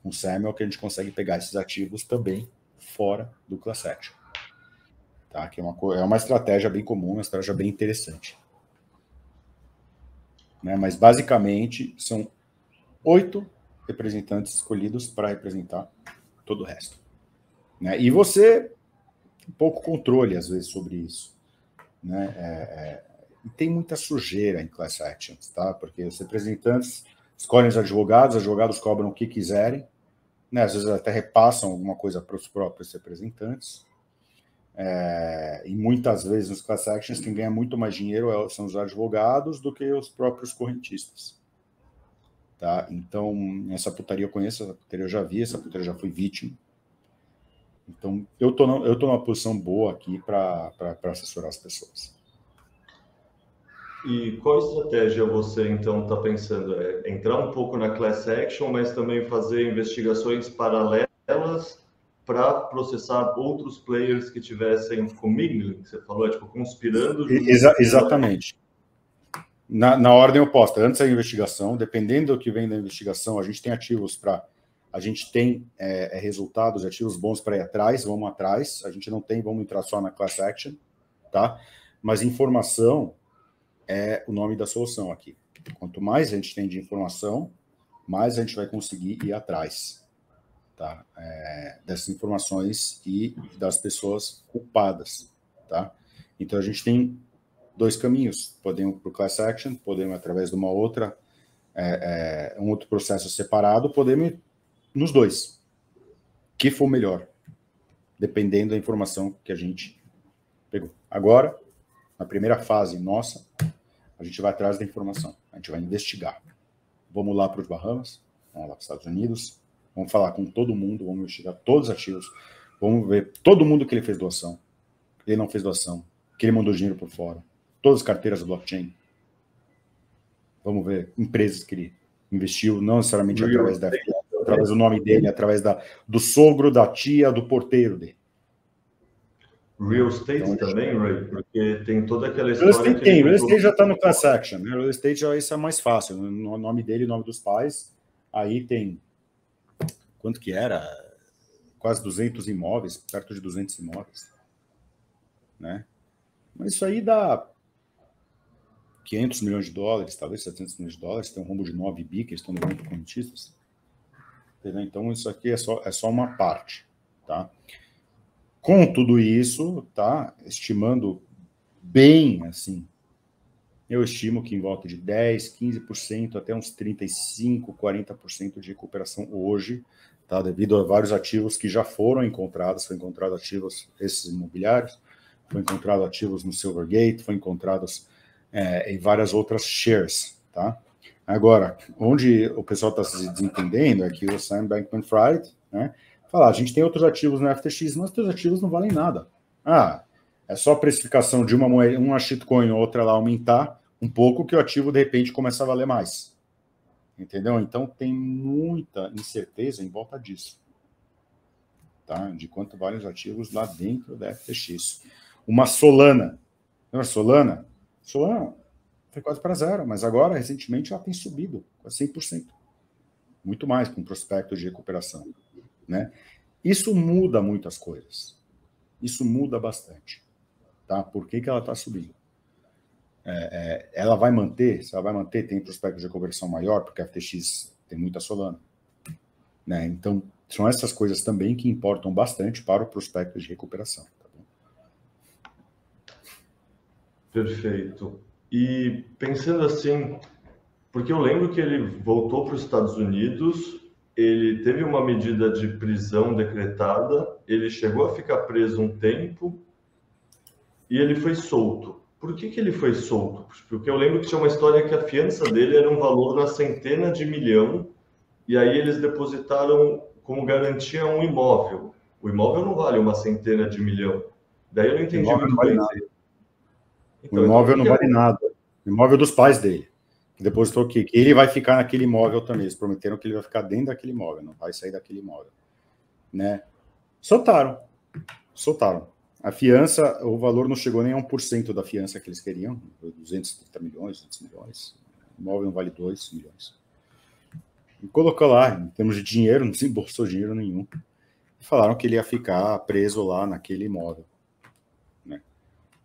B: o Samuel, que a gente consegue pegar esses ativos também fora do class action. Tá? Que é uma estratégia bem comum, uma estratégia bem interessante. Né? Mas, basicamente, são 8 representantes escolhidos para representar todo o resto. Né? E você tem pouco controle, às vezes, sobre isso. Né? E tem muita sujeira em class actions, tá? Porque os representantes escolhem os advogados cobram o que quiserem, né? Às vezes até repassam alguma coisa para os próprios representantes. E muitas vezes nos class actions quem ganha muito mais dinheiro são os advogados do que os próprios correntistas. Tá? Então, essa putaria eu conheço, essa putaria eu já vi, essa putaria eu já fui vítima. Então, eu tô numa posição boa aqui para assessorar as pessoas.
A: E qual estratégia você, então, está pensando? Entrar um pouco na class action, mas também fazer investigações paralelas para processar outros players que tivessem commingling, que você falou, tipo, conspirando junto.
B: Exatamente. Na ordem oposta. Antes da investigação, dependendo do que vem da investigação, a gente tem ativos para... A gente tem resultados, ativos bons para ir atrás, vamos atrás. A gente não tem, vamos entrar só na class action, tá? Mas informação é o nome da solução aqui. Quanto mais a gente tem de informação, mais a gente vai conseguir ir atrás, tá? Dessas informações e das pessoas culpadas, tá? Então, a gente tem 2 caminhos. Podemos ir para o class action, podemos através de uma outra, um outro processo separado, podemos ir nos 2. Que for melhor, dependendo da informação que a gente pegou. Agora, na primeira fase nossa, a gente vai atrás da informação, a gente vai investigar. Vamos lá para os Bahamas, vamos lá para os Estados Unidos, vamos falar com todo mundo, vamos investigar todos os ativos, vamos ver todo mundo que ele fez doação, que ele não fez doação, que ele mandou dinheiro por fora, todas as carteiras do blockchain. Vamos ver empresas que ele investiu, não necessariamente através da FTX, através do nome dele, através do sogro, da tia, do porteiro dele.
A: Real estate então, também, Ray? Porque tem toda aquela história que...
B: Real estate já está no class action, né? Real estate já isso é mais fácil, o nome dele, o nome dos pais, aí tem... Quanto que era? Quase 200 imóveis, perto de 200 imóveis. Né? Mas isso aí dá 500 milhões de dólares, talvez 700 milhões de dólares, tem um rombo de 9 bi que eles estão levando para correntistas. Então, isso aqui é só uma parte, tá? Com tudo isso, tá? Estimando bem, assim, eu estimo que em volta de 10%, 15%, até uns 35%, 40% de recuperação hoje, tá? Devido a vários ativos que já foram encontrados, foi encontrado ativos, esses imobiliários, foi encontrado ativos no Silvergate, foi encontrados em várias outras shares, tá? Agora, onde o pessoal está se desentendendo é que o Sam Bankman-Fried, né, fala, a gente tem outros ativos no FTX, mas os ativos não valem nada. É só a precificação de uma moeda, uma shitcoin ou outra lá aumentar um pouco que o ativo, de repente, começa a valer mais. Entendeu? Então, tem muita incerteza em volta disso. tá? De quanto valem os ativos lá dentro da FTX. Uma Solana. Lembra Solana? Solana foi quase para zero, mas agora, recentemente, ela tem subido quase 100%. Muito mais, com prospecto de recuperação, né? Isso muda muitas coisas. Isso muda bastante. Tá? Por que ela está subindo? Ela vai manter, se ela vai manter, tem prospecto de conversão maior, porque a FTX tem muita Solana. Né? Então, são essas coisas também que importam bastante para o prospecto de recuperação. Tá bom?
A: Perfeito. E pensando assim, porque eu lembro que ele voltou para os Estados Unidos, ele teve uma medida de prisão decretada, ele chegou a ficar preso um tempo e ele foi solto. Por que ele foi solto? Porque eu lembro que tinha uma história que a fiança dele era um valor na centena de milhão, e aí eles depositaram como garantia um imóvel. O imóvel não vale uma centena de milhão. Daí eu não entendi muito bem.
B: O imóvel não vale nada. O imóvel dos pais dele. Que depositou que ele vai ficar naquele imóvel também. Eles prometeram que ele vai ficar dentro daquele imóvel, não vai sair daquele imóvel. Né? Soltaram. A fiança, o valor não chegou nem a 1% da fiança que eles queriam. 230 milhões, 200 milhões. O imóvel não vale 2 milhões. E colocou lá, em termos de dinheiro, não desembolsou dinheiro nenhum. Falaram que ele ia ficar preso lá naquele imóvel. Né?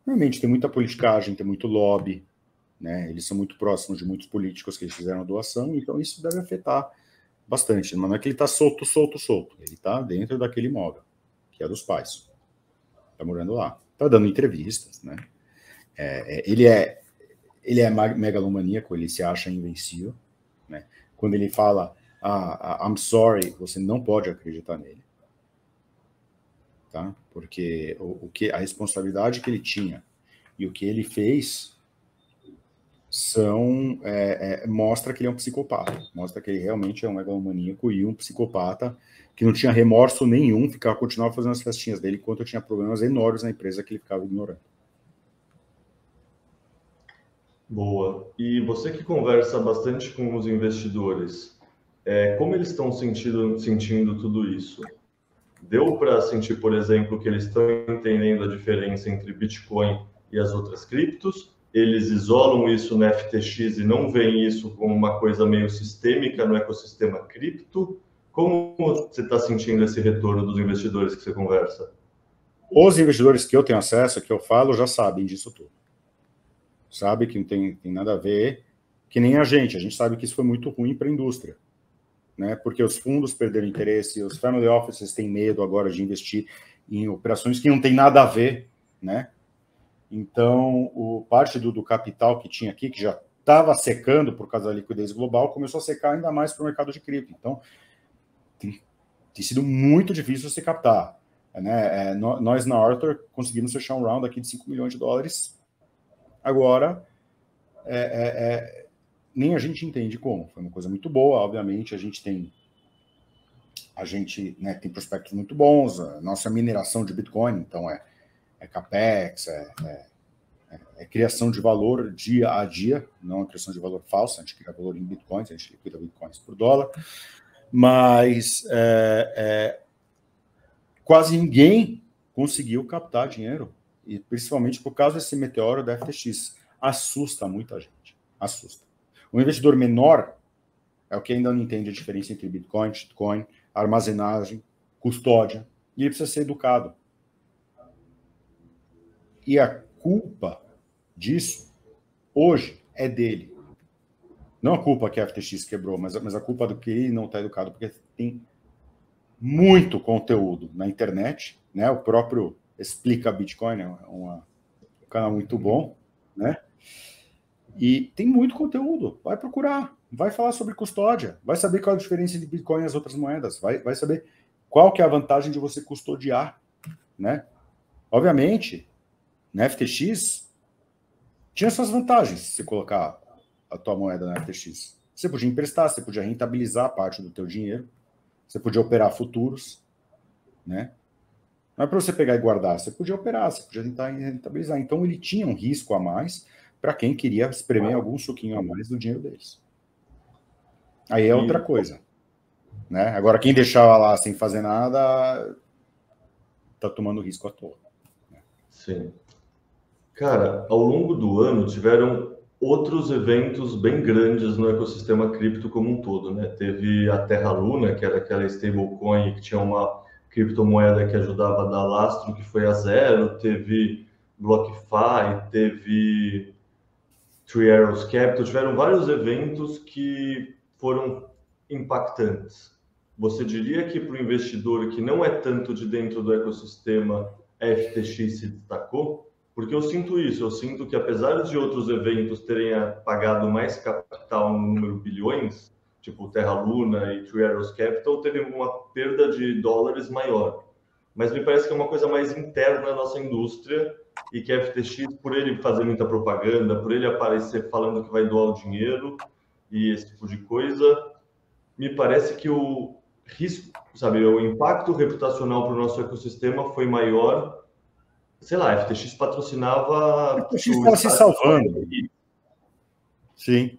B: Realmente tem muita politicagem, tem muito lobby. Né? Eles são muito próximos de muitos políticos que eles fizeram doação, então isso deve afetar bastante. Mas não é que ele está solto. Ele está dentro daquele imóvel, que é dos pais. Está morando lá. Está dando entrevistas. Né? Ele é megalomaníaco, ele se acha invencível. Né? Quando ele fala, I'm sorry, você não pode acreditar nele. Tá? Porque a responsabilidade que ele tinha e o que ele fez mostra que ele é um psicopata, mostra que ele realmente é um megalomaníaco e um psicopata que não tinha remorso nenhum, continuava fazendo as festinhas dele enquanto tinha problemas enormes na empresa que ele ficava ignorando.
A: Boa. E você que conversa bastante com os investidores, como eles estão sentindo tudo isso? Deu para sentir, por exemplo, que eles estão entendendo a diferença entre Bitcoin e as outras criptos? Eles isolam isso na FTX e não veem isso como uma coisa meio sistêmica no ecossistema cripto? Como você está sentindo esse retorno dos investidores que você conversa?
B: Os investidores que eu tenho acesso, que eu falo, já sabem disso tudo. Sabe que não tem nada a ver, que nem a gente sabe que isso foi muito ruim para a indústria. Né? Porque os fundos perderam interesse, os family offices têm medo agora de investir em operações que não tem nada a ver, né? Então, parte do capital que tinha aqui, que já estava secando por causa da liquidez global, começou a secar ainda mais para o mercado de cripto. Então, tem sido muito difícil se captar. Né? Nós, na Arthur, conseguimos fechar um round aqui de 5 milhões de dólares. Agora, nem a gente entende como. Foi uma coisa muito boa, obviamente. A gente tem tem prospectos muito bons. A nossa mineração de Bitcoin, então, é CAPEX, é criação de valor dia a dia, não é criação de valor falsa, a gente cria valor em Bitcoins, a gente liquida Bitcoins por dólar, mas quase ninguém conseguiu captar dinheiro, e principalmente por causa desse meteoro da FTX. Assusta muita gente, assusta. O investidor menor é o que ainda não entende a diferença entre Bitcoin, Bitcoin, armazenagem, custódia, e ele precisa ser educado. E a culpa disso, hoje, é dele. Não a culpa que a FTX quebrou, mas a culpa do que ele não está educado, porque tem muito conteúdo na internet, né? O próprio Explica Bitcoin é um canal muito bom, né? E tem muito conteúdo. Vai procurar, vai falar sobre custódia, vai saber qual é a diferença entre Bitcoin e as outras moedas, vai saber qual que é a vantagem de você custodiar, né? Obviamente, na FTX, tinha suas vantagens se colocar a tua moeda na FTX. Você podia emprestar, você podia rentabilizar parte do teu dinheiro, você podia operar futuros, né? Não é para você pegar e guardar, você podia operar, você podia tentar rentabilizar. Então, ele tinha um risco a mais para quem queria espremer algum suquinho a mais do dinheiro deles. Aí é outra coisa. Né? Agora, quem deixava lá sem fazer nada, tá tomando risco à toa.
A: Sim. Cara, ao longo do ano tiveram outros eventos bem grandes no ecossistema cripto como um todo, né? Teve a Terra Luna, que era aquela stablecoin que tinha uma criptomoeda que ajudava a dar lastro, que foi a zero. Teve BlockFi, teve Three Arrows Capital, tiveram vários eventos que foram impactantes. Você diria que para o investidor que não é tanto de dentro do ecossistema, a FTX se destacou? Porque eu sinto isso, eu sinto que apesar de outros eventos terem pagado mais capital no número bilhões, tipo Terra Luna e Three Arrows Capital, teve uma perda de dólares maior. Mas me parece que é uma coisa mais interna à nossa indústria e que a FTX, por ele fazer muita propaganda, por ele aparecer falando que vai doar o dinheiro e esse tipo de coisa, me parece que o risco, sabe, o impacto reputacional para o nosso ecossistema foi maior. Sei lá, a FTX patrocinava
B: A FTX estava se salvando. Sim.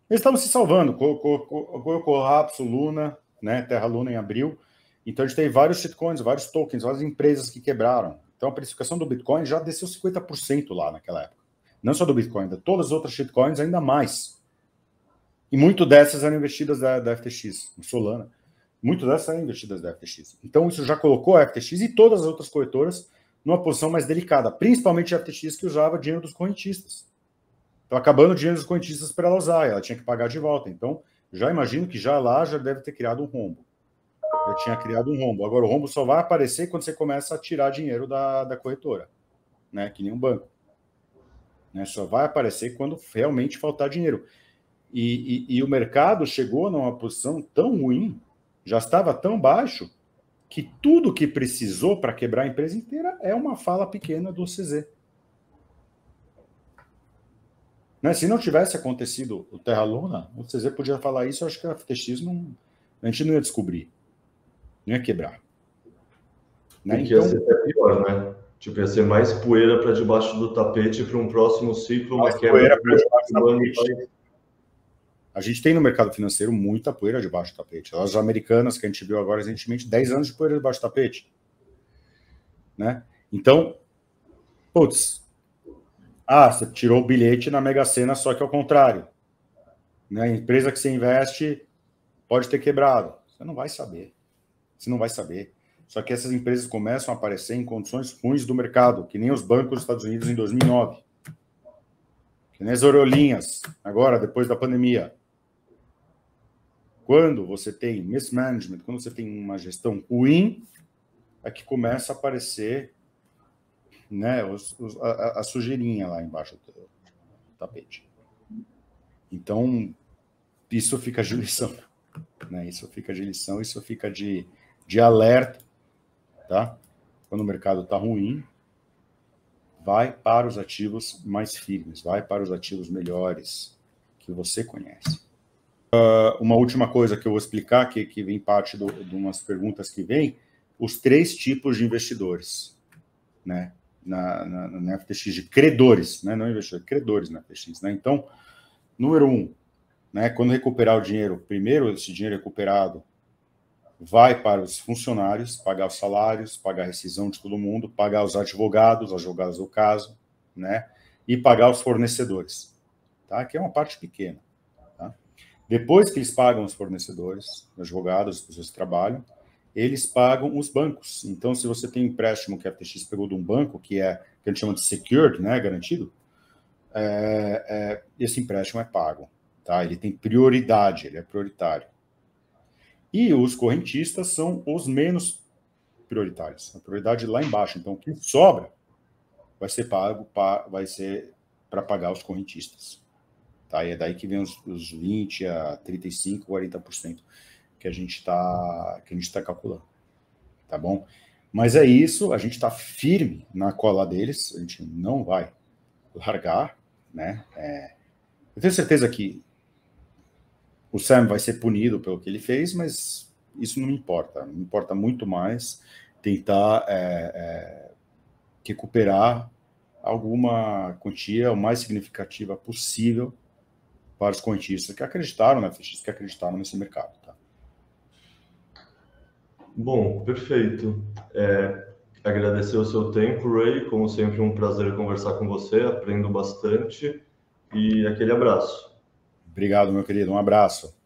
B: Eles estavam se salvando. Colapso, Luna, né? Terra Luna em abril. Então a gente tem vários shitcoins, vários tokens, várias empresas que quebraram. Então a precificação do Bitcoin já desceu 50% lá naquela época. Não só do Bitcoin, de todas as outras shitcoins ainda mais. E muito dessas eram investidas da FTX, Solana. Muito dessas eram investidas da FTX. Então isso já colocou a FTX e todas as outras corretoras numa posição mais delicada, principalmente a FTX, que usava dinheiro dos correntistas. Então, acabando o dinheiro dos correntistas para ela usar, ela tinha que pagar de volta. Então, já imagino que já lá já deve ter criado um rombo. Já tinha criado um rombo. Agora, o rombo só vai aparecer quando você começa a tirar dinheiro da corretora, né? Que nem um banco. Né? Só vai aparecer quando realmente faltar dinheiro. E o mercado chegou numa posição tão ruim, já estava tão baixo, que tudo que precisou para quebrar a empresa inteira é uma fala pequena do CZ. Né? Se não tivesse acontecido o Terra Luna, o CZ podia falar isso, eu acho que a FTX a gente não ia descobrir, não ia quebrar. Né?
A: Porque ia ser até pior, né? Tipo, ia ser mais poeira para debaixo do tapete para um próximo ciclo, uma quebra
B: para debaixo do tapete. A gente tem no mercado financeiro muita poeira debaixo do tapete. As americanas que a gente viu agora recentemente, 10 anos de poeira debaixo do tapete. Né? Então, putz, você tirou o bilhete na Mega Sena, só que ao contrário. Né? A empresa que você investe pode ter quebrado. Você não vai saber. Você não vai saber. Só que essas empresas começam a aparecer em condições ruins do mercado, que nem os bancos dos Estados Unidos em 2009. Que nem as aerolinhas, agora, depois da pandemia. Quando você tem mismanagement, quando você tem uma gestão ruim, é que começa a aparecer, né, a sujeirinha lá embaixo do tapete. Então, isso fica de lição. Né? Isso fica de lição, isso fica de alerta. Tá? Quando o mercado está ruim, vai para os ativos mais firmes, vai para os ativos melhores que você conhece. Uma última coisa que eu vou explicar, que vem parte de umas perguntas que vem, os 3 tipos de investidores, né, na FTX, de credores, né, não investidores, credores na FTX. Né? Então, número 1, né, quando recuperar o dinheiro, primeiro esse dinheiro recuperado vai para os funcionários, pagar os salários, pagar a rescisão de todo mundo, pagar os advogados do caso, né, e pagar os fornecedores, tá? Que é uma parte pequena. Tá? Depois que eles pagam os fornecedores, os advogados, as pessoas que trabalham, eles pagam os bancos. Então, se você tem um empréstimo que a FTX pegou de um banco, que a gente chama de secured, né, garantido, esse empréstimo é pago. Tá? Ele tem prioridade, ele é prioritário. E os correntistas são os menos prioritários. A prioridade lá embaixo. Então, o que sobra vai ser pago vai ser para pagar os correntistas. Tá? E é daí que vem os 20% a 35%, 40% que a gente está calculando. Tá bom? Mas é isso, a gente está firme na cola deles, a gente não vai largar. Né? Eu tenho certeza que o Sam vai ser punido pelo que ele fez, mas isso não me importa. Me importa muito mais tentar recuperar alguma quantia o mais significativa possível para os correntistas que acreditaram na FTX, que acreditaram nesse mercado. Tá?
A: Bom, perfeito. agradecer o seu tempo, Ray. Como sempre, um prazer conversar com você, aprendo bastante. E aquele abraço.
B: Obrigado, meu querido. Um abraço.